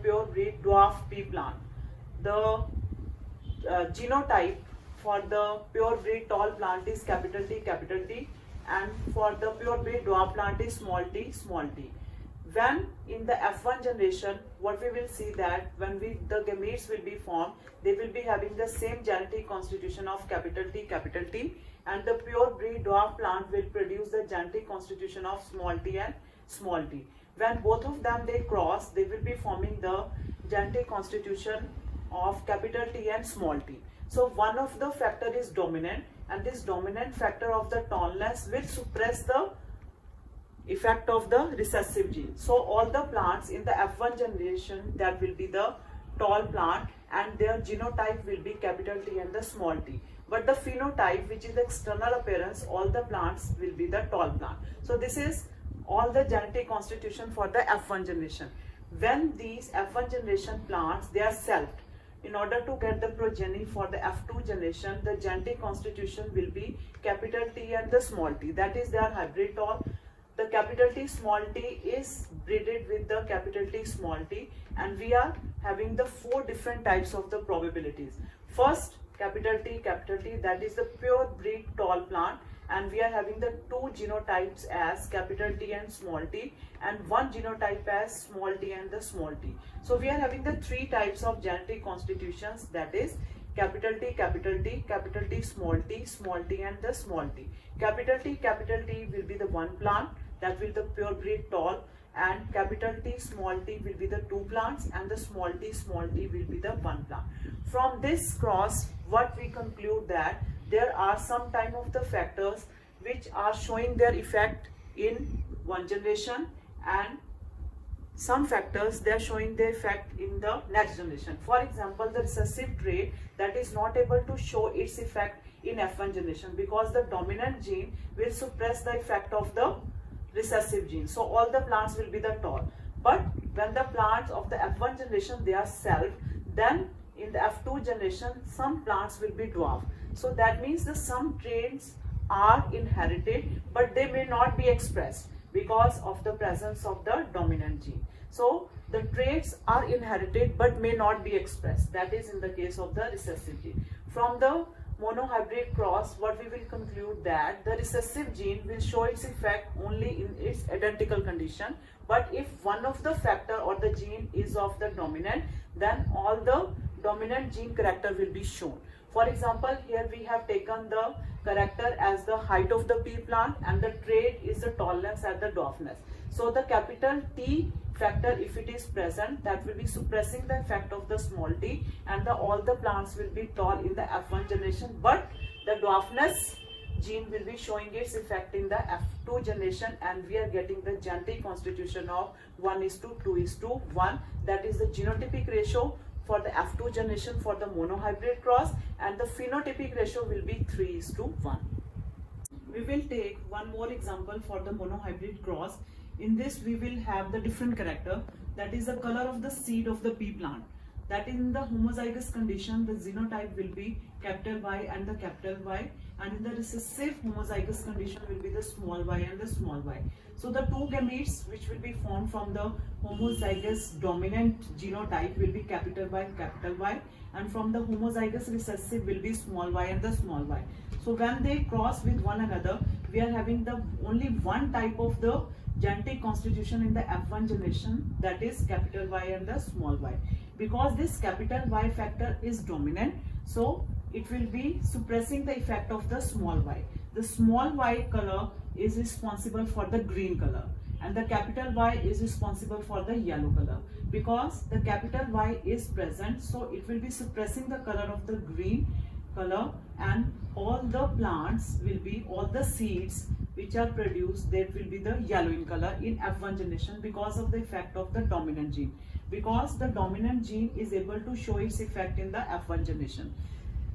pure breed dwarf pea plant. The genotype for the pure breed tall plant is capital T, and for the pure breed dwarf plant is small t. When in the F1 generation, what we will see that when the gametes will be formed, they will be having the same genetic constitution of capital T, and the pure breed dwarf plant will produce the genetic constitution of small t and small t. When both of them they cross, they will be forming the genetic constitution of capital T and small t. So one of the factor is dominant, and this dominant factor of the tallness will suppress the effect of the recessive gene. So all the plants in the F1 generation, that will be the tall plant, and their genotype will be capital T and the small t. But the phenotype, which is the external appearance, all the plants will be the tall plant. So this is all the genetic constitution for the F1 generation. When these F1 generation plants, they are selfed. In order to get the progeny for the F2 generation, the genetic constitution will be capital T and the small t. That is, they are hybrid tall. The capital T small t is breeded with the capital T small t, and we are having the 4 different types of the probabilities. First, capital T, that is the pure breed tall plant, and we are having the 2 genotypes as capital T and small t, and 1 genotype as small t and the small t. So we are having the 3 types of genetic constitutions, that is capital T, small t and the small t. Capital T will be the 1 plant, that will the pure breed tall, and capital T small t will be the 2 plants, and the small t will be the 1 plant. From this cross, what we conclude that there are some time of the factors which are showing their effect in one generation, and some factors they are showing their effect in the next generation. For example, the recessive trait that is not able to show its effect in F1 generation because the dominant gene will suppress the effect of the recessive gene. So all the plants will be the tall. But when the plants of the F1 generation they are self, then in the F2 generation some plants will be dwarf. So that means the some traits are inherited, but they may not be expressed because of the presence of the dominant gene. So the traits are inherited but may not be expressed. That is in the case of the recessive gene. From the monohybrid cross, what we will conclude that the recessive gene will show its effect only in its identical condition. But if one of the factor or the gene is of the dominant, then all the dominant gene character will be shown. For example, here we have taken the character as the height of the pea plant, and the trait is the tallness and the dwarfness. So the capital T factor, if it is present, that will be suppressing the effect of the small t, and all the plants will be tall in the F1 generation, but the dwarfness gene will be showing its effect in the F2 generation, and we are getting the genetic constitution of 1:2:1. That is the genotypic ratio for the F2 generation for the monohybrid cross, and the phenotypic ratio will be 3:1. We will take one more example for the monohybrid cross. In this we will have the different character, that is the color of the seed of the pea plant. That in the homozygous condition the genotype will be capital Y and the capital Y, and in the recessive homozygous condition will be the small y and the small y. So the 2 gametes which will be formed from the homozygous dominant genotype will be capital Y, and from the homozygous recessive will be small y and the small y. So when they cross with one another, we are having the only one type of the genetic constitution in the F1 generation, that is capital Y and the small y. Because this capital Y factor is dominant, so it will be suppressing the effect of the small y. The small y color is responsible for the green color, and the capital Y is responsible for the yellow color. Because the capital Y is present, so it will be suppressing the color of the green color, and all the plants will be, all the seeds which are produced, that will be the yellow in color in F1 generation because of the effect of the dominant gene. Because the dominant gene is able to show its effect in the F1 generation.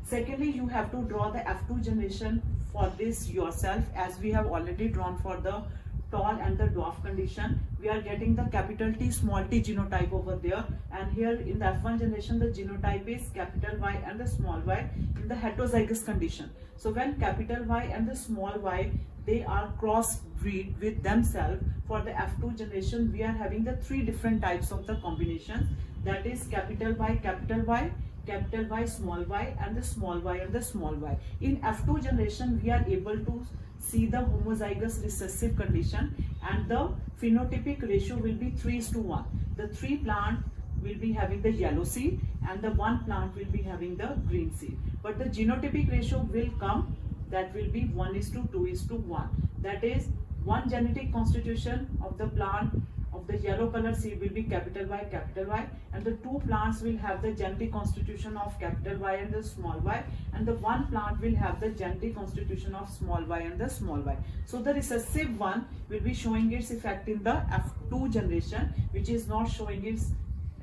Secondly, you have to draw the F2 generation for this yourself, as we have already drawn for the tall and the dwarf condition. We are getting the capital T small t genotype over there, and here in the F1 generation the genotype is capital Y and the small y in the heterozygous condition. So when capital Y and the small y they are crossbreed with themselves, for the F2 generation we are having the 3 different types of the combinations. that is capital Y, capital Y, capital Y, small y, and the small y and the small y. In F2 generation, we are able to see the homozygous recessive condition, and the phenotypic ratio will be 3:1. The 3 plant will be having the yellow seed and the 1 plant will be having the green seed. But the genotypic ratio will come, that will be 1:2:1. That is, one genetic constitution of the plant of the yellow color seed will be capital Y, and the 2 plants will have the genetic constitution of capital Y and the small y, and the 1 plant will have the genetic constitution of small y and the small y. So the recessive one will be showing its effect in the F2 generation, which is not showing its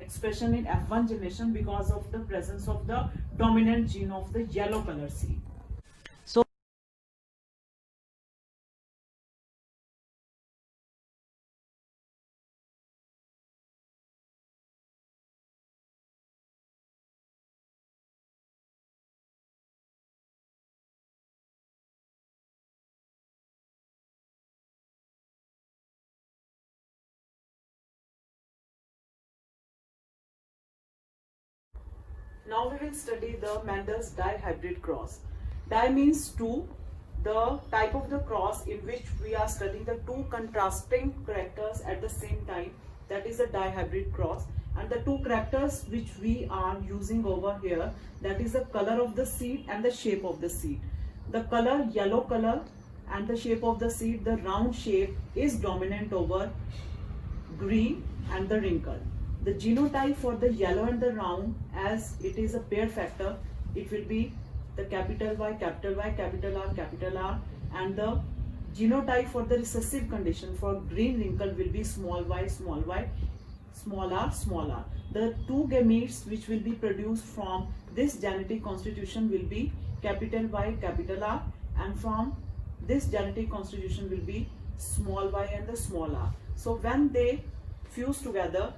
expression in F1 generation because of the presence of the dominant gene of the yellow color seed. So now we will study the Mendel's dihybrid cross. Di means 2, the type of the cross in which we are studying the 2 contrasting characters at the same time, that is a dihybrid cross. And the 2 characters which we are using over here, that is the color of the seed and the shape of the seed. The color, yellow color, and the shape of the seed, the round shape, is dominant over green and the wrinkle. The genotype for the yellow and the round, as it is a pair factor, it will be the capital Y, capital Y, capital R, and the genotype for the recessive condition for green wrinkle will be small y, small r. The 2 gametes which will be produced from this genetic constitution will be capital Y, capital R, and from this genetic constitution will be small y and the small r. So when they fuse together,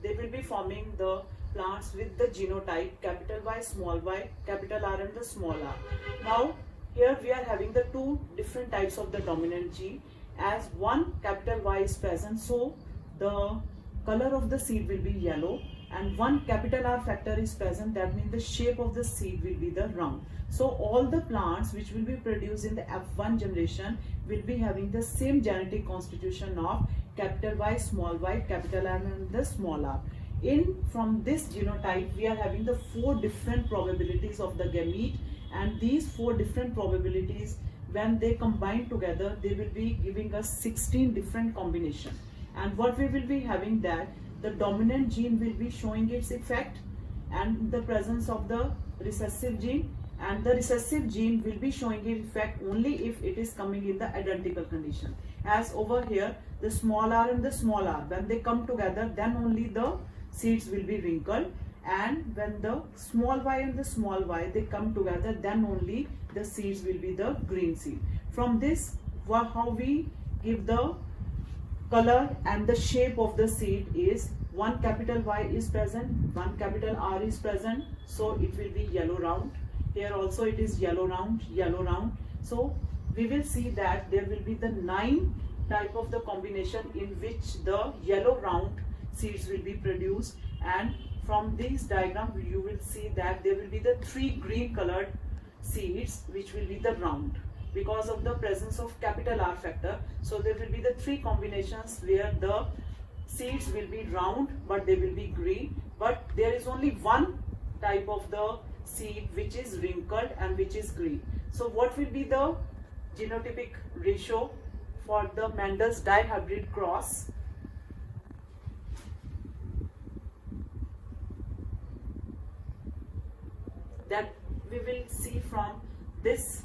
they will be forming the plants with the genotype capital Y, small y, capital R, and the small r. Now here we are having the 2 different types of the dominant gene. As one capital Y is present, so the color of the seed will be yellow, and one capital R factor is present, that means the shape of the seed will be the round. So all the plants which will be produced in the F1 generation will be having the same genetic constitution of capital Y, small y, capital R, and the small r. From this genotype, we are having the 4 different probabilities of the gamete, and these 4 different probabilities, when they combine together, they will be giving us 16 different combinations. And what we will be having, that the dominant gene will be showing its effect and the presence of the recessive gene, and the recessive gene will be showing its effect only if it is coming in the identical condition. As over here, the small r and the small r, when they come together, then only the seeds will be wrinkled, and when the small y and the small y, they come together, then only the seeds will be the green seed. From this, how we give the color and the shape of the seed is, one capital Y is present, one capital R is present, so it will be yellow round. Here also it is yellow round. So we will see that there will be the 9 type of the combination in which the yellow round seeds will be produced, and from this diagram you will see that there will be the 3 green colored seeds which will be the round because of the presence of capital R factor. So there will be the 3 combinations where the seeds will be round but they will be green, but there is only one type of the seed which is wrinkled and which is green. So what will be the genotypic ratio for the Mendel's dihybrid cross? That we will see from this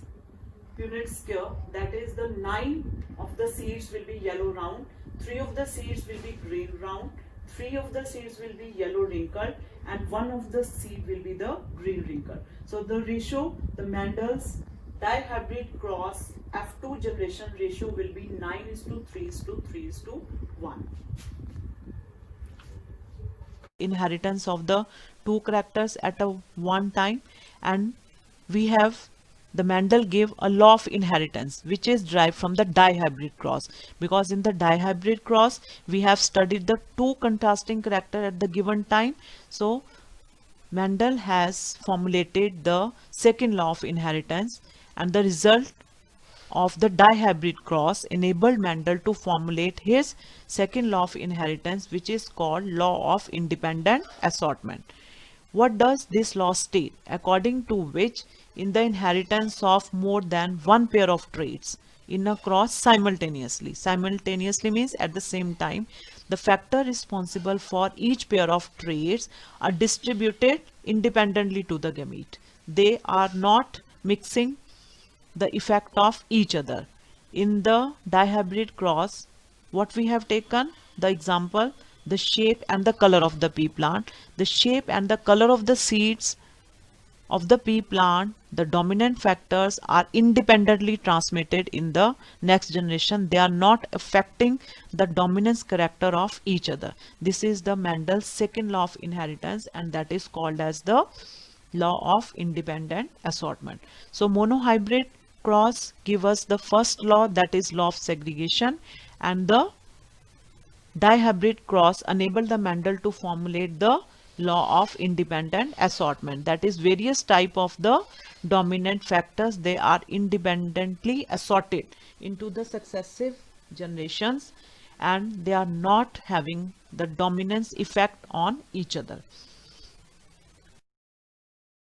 Punnett square, that is the 9 of the seeds will be yellow round, 3 of the seeds will be green round, 3 of the seeds will be yellow wrinkled, and 1 of the seed will be the green wrinkled. So the ratio, the Mendel's dihybrid cross F2 generation ratio will be 9:3:3:1. Inheritance of the 2 characters at a one time, and we have the Mendel gave a law of inheritance which is derived from the dihybrid cross, because in the dihybrid cross we have studied the two contrasting character at the given time. So Mendel has formulated the second law of inheritance, and the result of the dihybrid cross enabled Mendel to formulate his second law of inheritance, which is called law of independent assortment. What does this law state? According to which, in the inheritance of more than one pair of traits in a cross simultaneously means at the same time, the factor responsible for each pair of traits are distributed independently to the gamete. They are not mixing the effect of each other. In the dihybrid cross, what we have taken, the example, the shape and the color of the pea plant, the shape and the color of the seeds of the pea plant, the dominant factors are independently transmitted in the next generation. They are not affecting the dominance character of each other. This is the Mendel's second law of inheritance, and that is called as the law of independent assortment. So monohybrid cross give us the first law, that is law of segregation, and the dihybrid cross enable the Mendel to formulate the law of independent assortment, that is various type of the dominant factors, they are independently assorted into the successive generations and they are not having the dominance effect on each other.